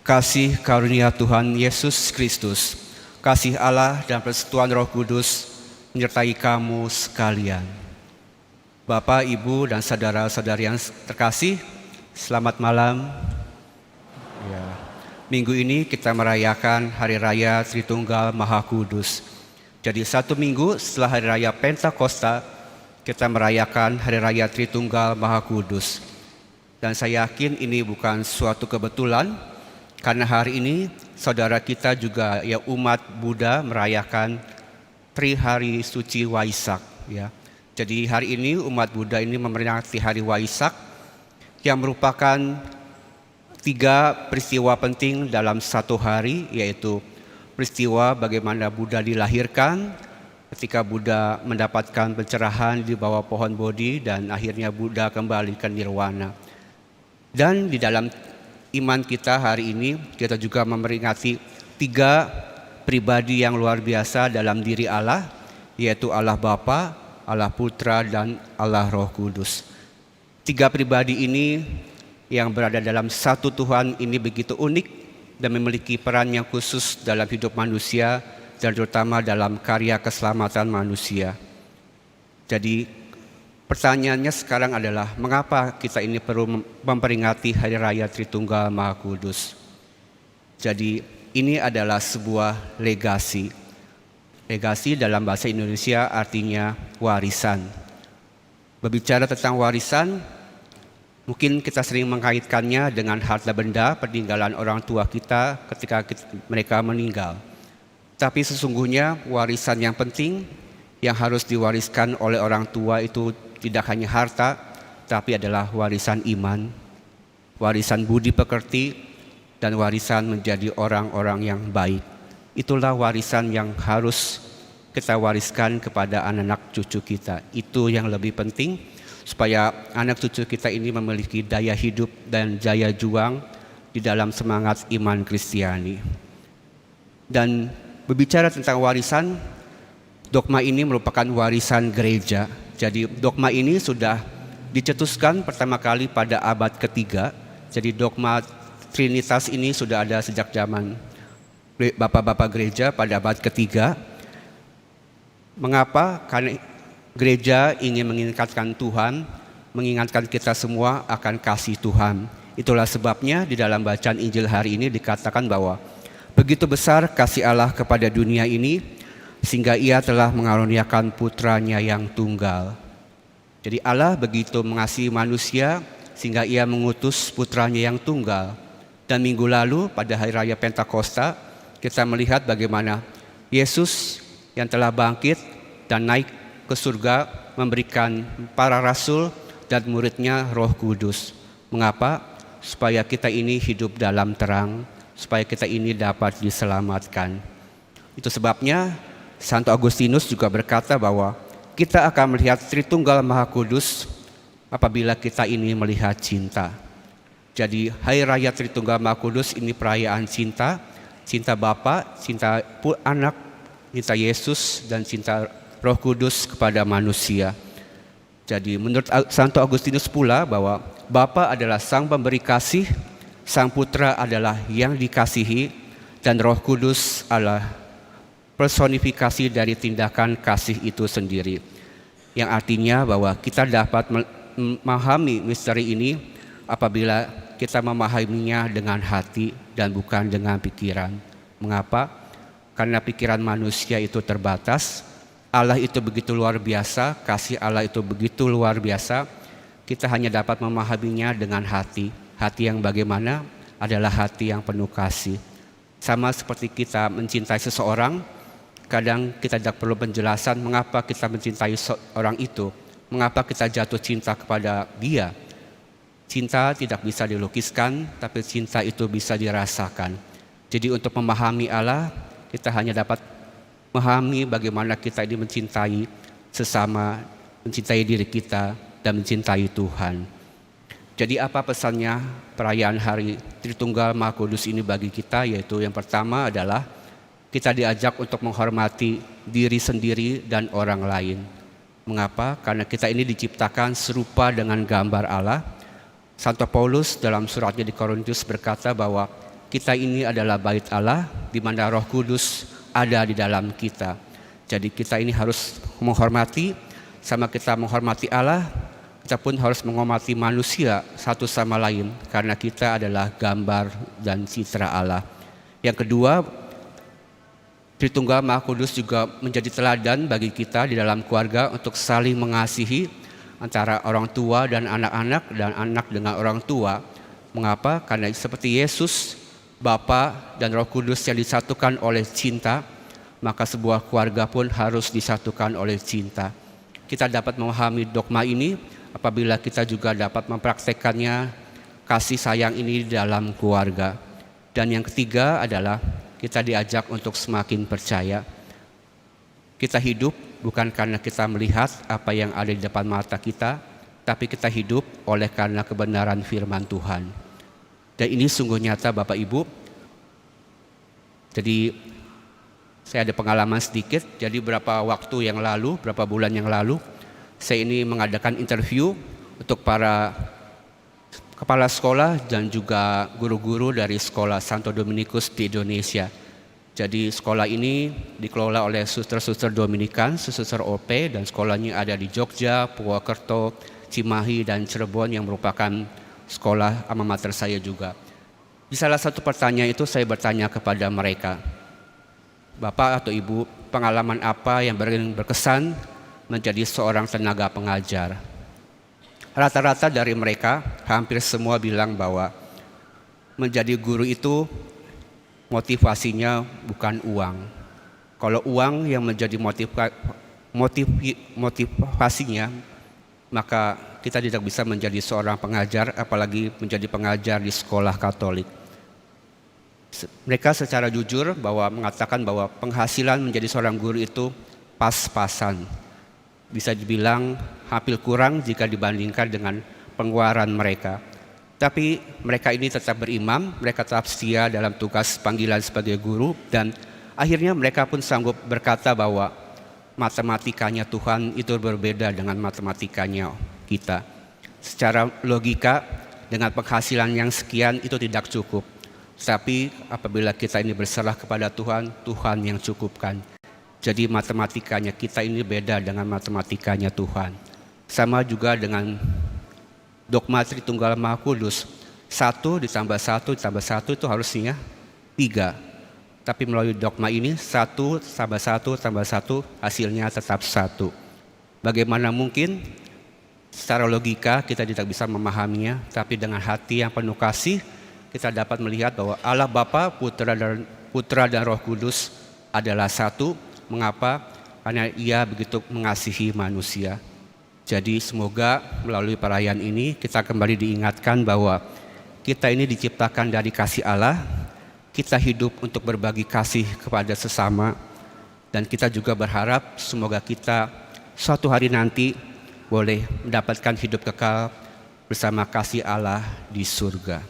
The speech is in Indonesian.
Kasih karunia Tuhan Yesus Kristus, kasih Allah dan persekutuan Roh Kudus menyertai kamu sekalian. Bapak, Ibu, dan saudara-saudari yang terkasih, selamat malam. Ya, minggu ini kita merayakan Hari Raya Tritunggal Maha Kudus. Jadi 1 minggu setelah Hari Raya Pentakosta, kita merayakan Hari Raya Tritunggal Maha Kudus. Dan saya yakin ini bukan suatu kebetulan, karena hari ini saudara kita juga ya umat Buddha merayakan Trihari Suci Waisak. Ya. Jadi hari ini umat Buddha ini memperingati Hari Waisak yang merupakan 3 peristiwa penting dalam satu hari, yaitu peristiwa bagaimana Buddha dilahirkan, ketika Buddha mendapatkan pencerahan di bawah pohon Bodhi dan akhirnya Buddha kembali ke nirwana. Dan di dalam iman kita hari ini kita juga memperingati 3 pribadi yang luar biasa dalam diri Allah, yaitu Allah Bapa, Allah Putra, dan Allah Roh Kudus. 3 pribadi ini yang berada dalam satu Tuhan ini begitu unik dan memiliki peran yang khusus dalam hidup manusia dan terutama dalam karya keselamatan manusia. Jadi pertanyaannya sekarang adalah mengapa kita ini perlu memperingati Hari Raya Tritunggal Maha Kudus? Jadi ini adalah sebuah legasi. Legasi dalam bahasa Indonesia artinya warisan. Berbicara tentang warisan, mungkin kita sering mengkaitkannya dengan harta benda peninggalan orang tua kita ketika mereka meninggal. Tapi sesungguhnya warisan yang penting yang harus diwariskan oleh orang tua itu tidak hanya harta, tapi adalah warisan iman, warisan budi pekerti, dan warisan menjadi orang-orang yang baik. Itulah warisan yang harus kita wariskan kepada anak-anak cucu kita. Itu yang lebih penting, supaya anak cucu kita ini memiliki daya hidup dan daya juang di dalam semangat iman Kristiani. Dan berbicara tentang warisan, dogma ini merupakan warisan gereja. Jadi dogma ini sudah dicetuskan pertama kali pada abad ketiga. Jadi dogma Trinitas ini sudah ada sejak zaman bapak-bapak gereja pada abad ketiga. Mengapa? Karena gereja ingin mengingatkan Tuhan, mengingatkan kita semua akan kasih Tuhan. Itulah sebabnya di dalam bacaan Injil hari ini dikatakan bahwa begitu besar kasih Allah kepada dunia ini, sehingga ia telah mengaruniakan putranya yang tunggal. Jadi Allah begitu mengasihi manusia sehingga ia mengutus putranya yang tunggal. Dan minggu lalu pada Hari Raya Pentakosta kita melihat bagaimana Yesus yang telah bangkit dan naik ke surga memberikan para rasul dan muridnya Roh Kudus. Mengapa? Supaya kita ini hidup dalam terang, supaya kita ini dapat diselamatkan. Itu sebabnya Santo Agustinus juga berkata bahwa kita akan melihat Tritunggal Maha Kudus apabila kita ini melihat cinta. Jadi Hari Raya Tritunggal Maha Kudus ini perayaan cinta, cinta Bapa, cinta Anak, cinta Yesus, dan cinta Roh Kudus kepada manusia. Jadi menurut Santo Agustinus pula bahwa Bapa adalah Sang Pemberi Kasih, Sang Putra adalah yang dikasihi, dan Roh Kudus adalah personifikasi dari tindakan kasih itu sendiri, yang artinya bahwa kita dapat memahami misteri ini apabila kita memahaminya dengan hati dan bukan dengan pikiran. Mengapa? Karena pikiran manusia itu terbatas, Allah itu begitu luar biasa, kasih Allah itu begitu luar biasa, kita hanya dapat memahaminya dengan hati. Hati yang bagaimana? Adalah hati yang penuh kasih. Sama seperti kita mencintai seseorang, kadang kita tidak perlu penjelasan mengapa kita mencintai orang itu, mengapa kita jatuh cinta kepada dia. Cinta tidak bisa dilukiskan, tapi cinta itu bisa dirasakan. Jadi untuk memahami Allah, kita hanya dapat memahami bagaimana kita ini mencintai sesama, mencintai diri kita, dan mencintai Tuhan. Jadi apa pesannya perayaan Hari Tritunggal Maha Kudus ini bagi kita? Yaitu yang pertama adalah kita diajak untuk menghormati diri sendiri dan orang lain. Mengapa? Karena kita ini diciptakan serupa dengan gambar Allah. Santo Paulus dalam suratnya di Korintus berkata bahwa kita ini adalah bait Allah, di mana Roh Kudus ada di dalam kita. Jadi kita ini harus menghormati, sama kita menghormati Allah, kita pun harus menghormati manusia satu sama lain, karena kita adalah gambar dan citra Allah. Yang kedua, Tritunggal Maha Kudus juga menjadi teladan bagi kita di dalam keluarga untuk saling mengasihi antara orang tua dan anak-anak, dan anak dengan orang tua. Mengapa? Karena seperti Yesus, Bapa dan Roh Kudus yang disatukan oleh cinta, maka sebuah keluarga pun harus disatukan oleh cinta. Kita dapat memahami dogma ini apabila kita juga dapat mempraktekkannya, kasih sayang ini dalam keluarga. Dan yang ketiga adalah kita diajak untuk semakin percaya. Kita hidup bukan karena kita melihat apa yang ada di depan mata kita, tapi kita hidup oleh karena kebenaran firman Tuhan. Dan ini sungguh nyata Bapak Ibu. Jadi saya ada pengalaman sedikit. Jadi beberapa bulan yang lalu, saya ini mengadakan interview untuk para kepala sekolah dan juga guru-guru dari sekolah Santo Dominikus di Indonesia. Jadi sekolah ini dikelola oleh suster-suster Dominikan, suster OP, dan sekolahnya ada di Jogja, Purwokerto, Cimahi, dan Cirebon yang merupakan sekolah alma mater saya juga. Di salah satu pertanyaan itu saya bertanya kepada mereka, Bapak atau Ibu, pengalaman apa yang berkesan menjadi seorang tenaga pengajar? Rata-rata dari mereka hampir semua bilang bahwa menjadi guru itu motivasinya bukan uang. Kalau uang yang menjadi motivasinya, maka kita tidak bisa menjadi seorang pengajar, apalagi menjadi pengajar di sekolah Katolik. Mereka secara jujur mengatakan bahwa penghasilan menjadi seorang guru itu pas-pasan. Bisa dibilang hampir kurang jika dibandingkan dengan pengeluaran mereka. Tapi mereka ini tetap beriman, mereka tetap setia dalam tugas panggilan sebagai guru, dan akhirnya mereka pun sanggup berkata bahwa matematikanya Tuhan itu berbeda dengan matematikanya kita. Secara logika, dengan penghasilan yang sekian itu tidak cukup. Tapi apabila kita ini berserah kepada Tuhan, Tuhan yang cukupkan. Jadi matematikanya kita ini beda dengan matematikanya Tuhan. Sama juga dengan dogma Tritunggal Maha Kudus. 1 ditambah 1 ditambah 1 itu harusnya 3. Tapi melalui dogma ini 1 tambah 1 tambah 1 hasilnya tetap 1. Bagaimana mungkin? Secara logika kita tidak bisa memahaminya, tapi dengan hati yang penuh kasih kita dapat melihat bahwa Allah Bapa, Putra dan Roh Kudus adalah satu. Mengapa? Karena Ia begitu mengasihi manusia. Jadi semoga melalui perayaan ini kita kembali diingatkan bahwa kita ini diciptakan dari kasih Allah. Kita hidup untuk berbagi kasih kepada sesama, dan kita juga berharap semoga kita suatu hari nanti boleh mendapatkan hidup kekal bersama kasih Allah di surga.